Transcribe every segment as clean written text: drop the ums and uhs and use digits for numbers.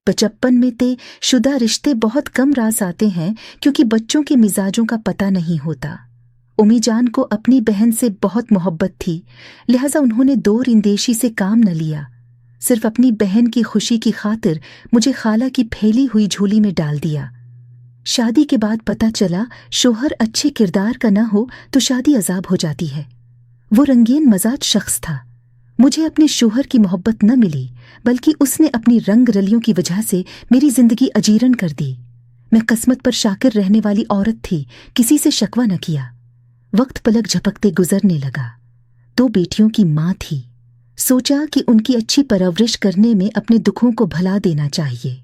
बचपन में तय शुदा रिश्ते बहुत कम रास आते हैं क्योंकि बच्चों के मिजाजों का पता नहीं होता। उम्मी जान को अपनी बहन से बहुत मोहब्बत थी, लिहाजा उन्होंने दो रिंदेशी से काम न लिया। सिर्फ अपनी बहन की खुशी की खातिर मुझे खाला की फैली हुई झोली में डाल दिया। शादी के बाद पता चला शोहर अच्छे किरदार का न हो तो शादी अजाब हो जाती है। वो रंगीन मजाज शख्स था। मुझे अपने शोहर की मोहब्बत न मिली, बल्कि उसने अपनी रंग रलियों की वजह से मेरी जिंदगी अजीरन कर दी। मैं किस्मत पर शाकिर रहने वाली औरत थी, किसी से शकवा न किया। वक्त पलक झपकते गुजरने लगा। 2 बेटियों की माँ थी। सोचा कि उनकी अच्छी परवरिश करने में अपने दुखों को भुला देना चाहिए।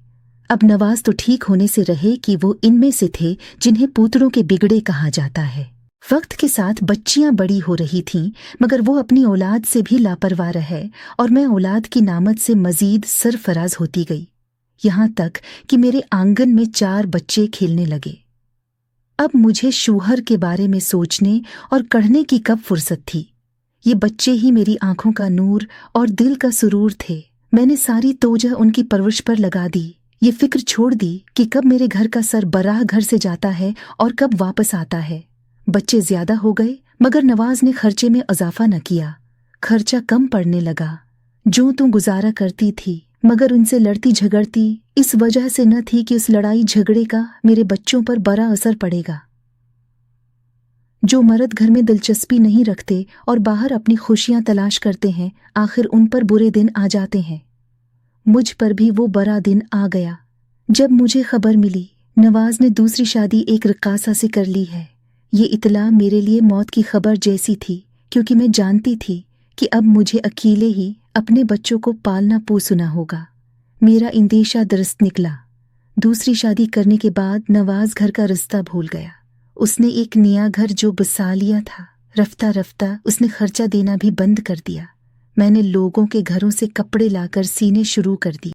अब नवाज तो ठीक होने से रहे कि वो इनमें से थे जिन्हें पुत्रों के बिगड़े कहा जाता है। वक्त के साथ बच्चियां बड़ी हो रही थीं, मगर वो अपनी औलाद से भी लापरवाह रहे और मैं औलाद की नामत से मजीद सरफराज होती गई, यहाँ तक कि मेरे आंगन में 4 बच्चे खेलने लगे। अब मुझे शूहर के बारे में सोचने और कढ़ने की कब फुर्सत थी। ये बच्चे ही मेरी आंखों का नूर और दिल का सुरूर थे। मैंने सारी तोजह उनकी परवरिश पर लगा दी। ये फिक्र छोड़ दी कि कब मेरे घर का सरबराह घर से जाता है और कब वापस आता है। बच्चे ज्यादा हो गए, मगर नवाज ने खर्चे में इजाफा न किया। खर्चा कम पड़ने लगा। जो तू गुजारा करती थी, मगर उनसे लड़ती झगड़ती इस वजह से न थी कि उस लड़ाई झगड़े का मेरे बच्चों पर बड़ा असर पड़ेगा। जो मर्द घर में दिलचस्पी नहीं रखते और बाहर अपनी खुशियां तलाश करते हैं, आखिर उन पर बुरे दिन आ जाते हैं। मुझ पर भी वो बड़ा दिन आ गया जब मुझे खबर मिली नवाज ने दूसरी शादी एक रक्कासा से कर ली है। ये इतला मेरे लिए मौत की खबर जैसी थी, क्योंकि मैं जानती थी कि अब मुझे अकेले ही अपने बच्चों को पालना पोसना होगा। मेरा इंदेशा दुरुस्त निकला। दूसरी शादी करने के बाद नवाज घर का रास्ता भूल गया। उसने एक नया घर जो बसा लिया था, रफ्ता रफ्ता उसने खर्चा देना भी बंद कर दिया। मैंने लोगों के घरों से कपड़े लाकर सीने शुरू कर दिए।